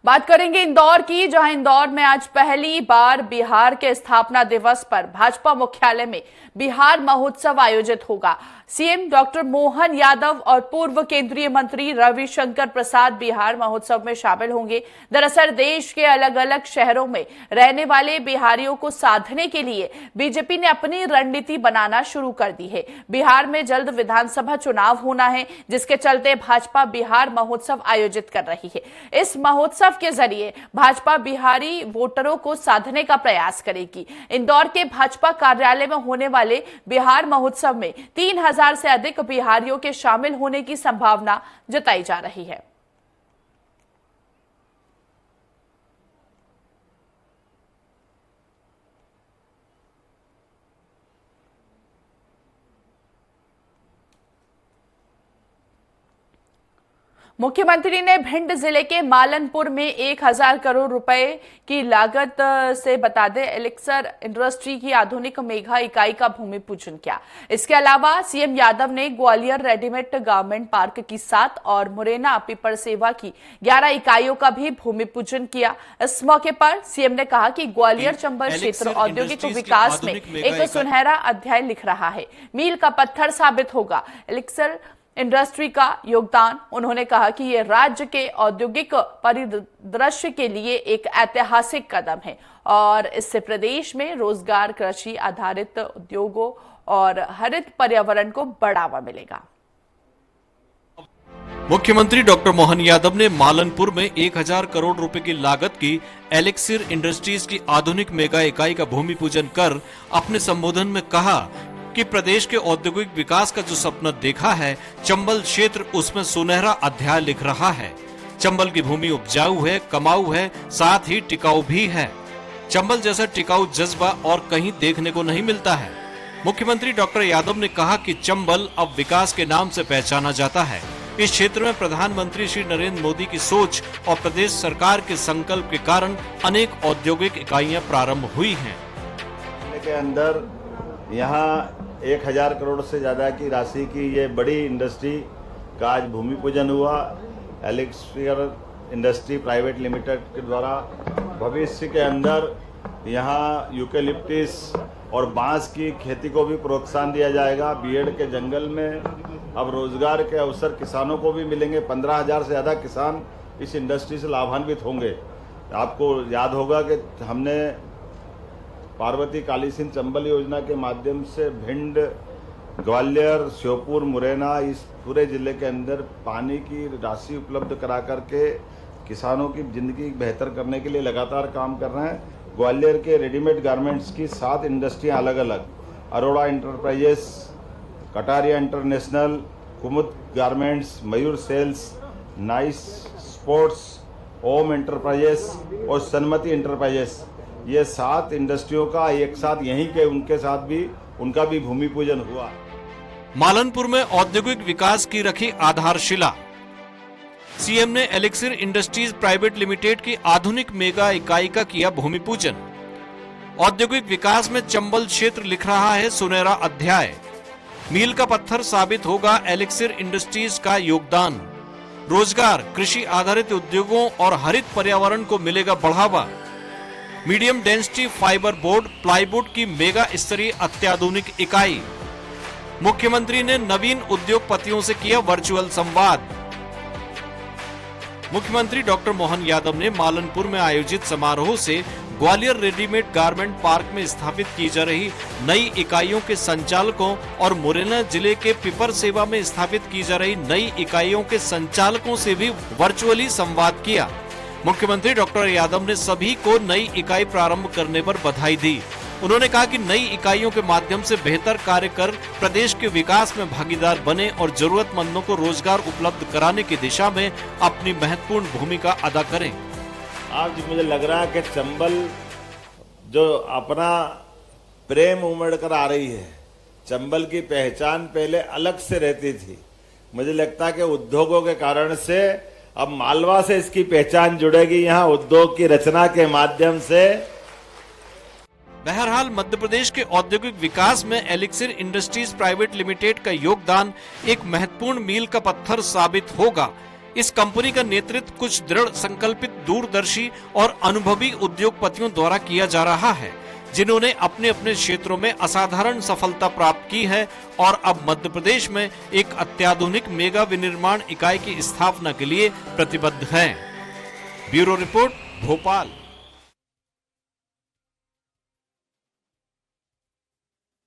बात करेंगे इंदौर की, जहां इंदौर में आज पहली बार बिहार के स्थापना दिवस पर भाजपा मुख्यालय में बिहार महोत्सव आयोजित होगा। सीएम डॉक्टर मोहन यादव और पूर्व केंद्रीय मंत्री रविशंकर प्रसाद बिहार महोत्सव में शामिल होंगे। दरअसल देश के अलग अलग शहरों में रहने वाले बिहारियों को साधने के लिए बीजेपी ने अपनी रणनीति बनाना शुरू कर दी है। बिहार में जल्द विधानसभा चुनाव होना है, जिसके चलते भाजपा बिहार महोत्सव आयोजित कर रही है। इस महोत्सव के जरिए भाजपा बिहारी वोटरों को साधने का प्रयास करेगी। इंदौर के भाजपा कार्यालय में होने वाले बिहार महोत्सव में 3000 से अधिक बिहारियों के शामिल होने की संभावना जताई जा रही है। मुख्यमंत्री ने भिंड जिले के मालनपुर में 1000 करोड़ रुपए की लागत से बता दें एलिक्सर इंडस्ट्री की आधुनिक मेगा इकाई का भूमि पूजन किया। इसके अलावा सीएम यादव ने ग्वालियर रेडीमेड गारमेंट पार्क की 7 और मुरैना पीपर सेवा की 11 इकाइयों का भी भूमि पूजन किया। इस मौके पर सीएम ने कहा कि ग्वालियर चंबल क्षेत्र औद्योगिक विकास में एक सुनहरा अध्याय लिख रहा है, मील का पत्थर साबित होगा एलिक्सर इंडस्ट्री का योगदान। उन्होंने कहा कि यह राज्य के औद्योगिक परिदृश्य के लिए एक ऐतिहासिक कदम है और इससे प्रदेश में रोजगार, कृषि आधारित उद्योगों और हरित पर्यावरण को बढ़ावा मिलेगा। मुख्यमंत्री डॉक्टर मोहन यादव ने मालनपुर में 1000 करोड़ रुपए की लागत की एलिक्सिर इंडस्ट्रीज की आधुनिक मेगा इकाई का भूमि पूजन कर अपने संबोधन में कहा कि प्रदेश के औद्योगिक विकास का जो सपना देखा है, चंबल क्षेत्र उसमें सुनहरा अध्याय लिख रहा है। चंबल की भूमि उपजाऊ है, कमाऊ है, साथ ही टिकाऊ भी है। चंबल जैसा टिकाऊ जज्बा और कहीं देखने को नहीं मिलता है। मुख्यमंत्री डॉक्टर यादव ने कहा कि चंबल अब विकास के नाम से पहचाना जाता है। इस क्षेत्र में प्रधानमंत्री श्री नरेंद्र मोदी की सोच और प्रदेश सरकार के संकल्प के कारण अनेक औद्योगिक इकाइयां प्रारंभ हुई हैं। के अंदर यहाँ 1000 करोड़ से ज़्यादा की राशि की ये बड़ी इंडस्ट्री का आज भूमि पूजन हुआ। एलिक्सिर इंडस्ट्री प्राइवेट लिमिटेड के द्वारा भविष्य के अंदर यहाँ यूकेलिप्टिस और बांस की खेती को भी प्रोत्साहन दिया जाएगा। बीएड के जंगल में अब रोजगार के अवसर किसानों को भी मिलेंगे। 15,000 से ज़्यादा किसान इस इंडस्ट्री से लाभान्वित होंगे। आपको याद होगा कि हमने पार्वती काली सिंध चंबल योजना के माध्यम से भिंड, ग्वालियर, श्योपुर, मुरैना इस पूरे जिले के अंदर पानी की राशि उपलब्ध करा करके किसानों की जिंदगी बेहतर करने के लिए लगातार काम कर रहे हैं। ग्वालियर के रेडीमेड गारमेंट्स की 7 इंडस्ट्रियां अलग अलग, अरोड़ा इंटरप्राइजेस, कटारिया इंटरनेशनल, कुमुद गारमेंट्स, मयूर सेल्स, नाइस स्पोर्ट्स, ओम इंटरप्राइजेस और सन्मति इंटरप्राइजेस, ये 7 इंडस्ट्रियों का एक साथ यहीं के उनका भी भूमि पूजन हुआ। मालनपुर में औद्योगिक विकास की रखी आधारशिला। सीएम ने एलिक्सिर इंडस्ट्रीज प्राइवेट लिमिटेड की आधुनिक मेगा इकाई का किया भूमि पूजन। औद्योगिक विकास में चंबल क्षेत्र लिख रहा है सुनहरा अध्याय, मील का पत्थर साबित होगा एलिक्सिर इंडस्ट्रीज का योगदान। रोजगार, कृषि आधारित उद्योगों और हरित पर्यावरण को मिलेगा बढ़ावा। Medium density fibre board plywood की मेगा स्तरीय अत्याधुनिक इकाई। मुख्यमंत्री ने नवीन उद्योगपतियों से किया वर्चुअल संवाद। मुख्यमंत्री डॉक्टर मोहन यादव ने मालनपुर में आयोजित समारोह से ग्वालियर रेडीमेड गारमेंट पार्क में स्थापित की जा रही नई इकाइयों के संचालकों और मुरैना जिले के पिपर सेवा में स्थापित की जा रही नई इकाइयों के संचालकों से भी वर्चुअली संवाद किया। मुख्यमंत्री डॉक्टर यादव ने सभी को नई इकाई प्रारंभ करने पर बधाई दी। उन्होंने कहा कि नई इकाइयों के माध्यम से बेहतर कार्य कर प्रदेश के विकास में भागीदार बने और जरूरतमंदों को रोजगार उपलब्ध कराने की दिशा में अपनी महत्वपूर्ण भूमिका अदा करें। आज मुझे लग रहा है कि चंबल जो अपना प्रेम उमड़ कर आ रही है, चंबल की पहचान पहले अलग से रहती थी। मुझे लगता है कि उद्योगों के कारण से अब मालवा से इसकी पहचान जुड़ेगी, यहाँ उद्योग की रचना के माध्यम से। बहरहाल मध्य प्रदेश के औद्योगिक विकास में एलिक्सिर इंडस्ट्रीज प्राइवेट लिमिटेड का योगदान एक महत्वपूर्ण मील का पत्थर साबित होगा। इस कंपनी का नेतृत्व कुछ दृढ़ संकल्पित, दूरदर्शी और अनुभवी उद्योगपतियों द्वारा किया जा रहा है, जिन्होंने अपने अपने क्षेत्रों में असाधारण सफलता प्राप्त की है और अब मध्य प्रदेश में एक अत्याधुनिक मेगा विनिर्माण इकाई की स्थापना के लिए प्रतिबद्ध हैं। Bureau report, Bhopal.